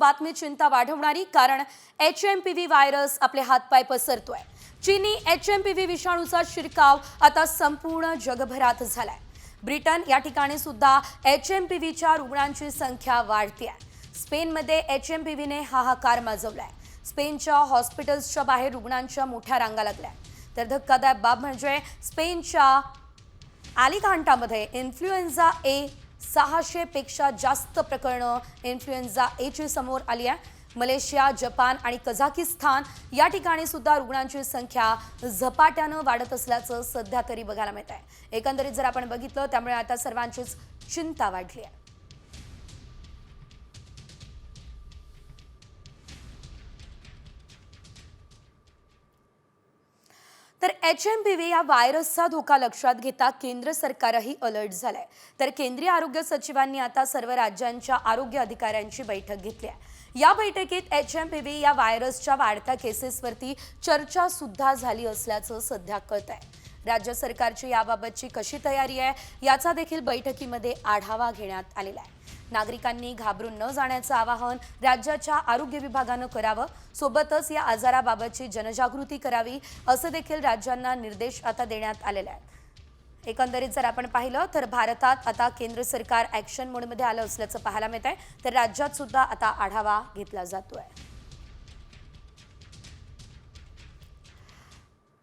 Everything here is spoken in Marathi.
बातमी चिंता वाढवणारी, कारण HMPV व्हायरस आपले हातपाय पसरतोय। चीनी HMPV विषाणूचा शिरकाव आता संपूर्ण जगभरात झालाय। ब्रिटन या ठिकाणी सुद्धा HMPVच्या रुग्णांची संख्या वाढतेय। स्पेनमध्ये HMPVने हाहाकार माजवलाय। स्पेनच्या हॉस्पिटल्सच्या बाहेर रुग्णांच्या मोठ्या रांगा लागल्या। तर धक्कादायक बाब म्हणजे स्पेनच्या अलिकांटामध्ये इन्फ्लुएन्झा ए 600 पेक्षा जास्त प्रकरणं इन्फ्लुएन्झा एची समोर आली आहे। मलेशिया, जपान आणि कझाकिस्तान या ठिकाणी सुद्धा रुग्णांची संख्या झपाट्यानं वाढत असल्याचं सध्या तरी बघायला मिळत आहे। एकंदरीत जर आपण बघितलं, त्यामुळे आता सर्वांचीच चिंता वाढली आहे। तर HMPV या व्हायरसचा धोका लक्षात घेता केंद्र सरकारही अलर्ट झालंय। तर केंद्रीय आरोग्य सचिवांनी आता सर्व राज्यांच्या आरोग्य अधिकाऱ्यांची बैठक घेतली आहे। या बैठकीत HMPV या व्हायरसच्या वाढत्या केसेसवरती चर्चा सुद्धा झाली असल्याचं सध्या कळत आहे। राज्य सरकारची याबाबतची कशी तयारी आहे याचा देखील बैठकीमध्ये आढावा घेण्यात आलेला आहे। नागरिकांनी घाबरून न जाण्याचं आवाहन राज्याच्या आरोग्य विभागानं करावं, सोबतच या आजाराबाबतची जनजागृती करावी असं देखील राज्यांना निर्देश आता देण्यात आलेले आहेत। एकंदरीत जर आपण पाहिलं तर भारतात आता केंद्र सरकार ॲक्शन मोडमध्ये आलं असल्याचं पाहायला मिळत आहे। तर राज्यात सुद्धा आता आढावा घेतला जातोय।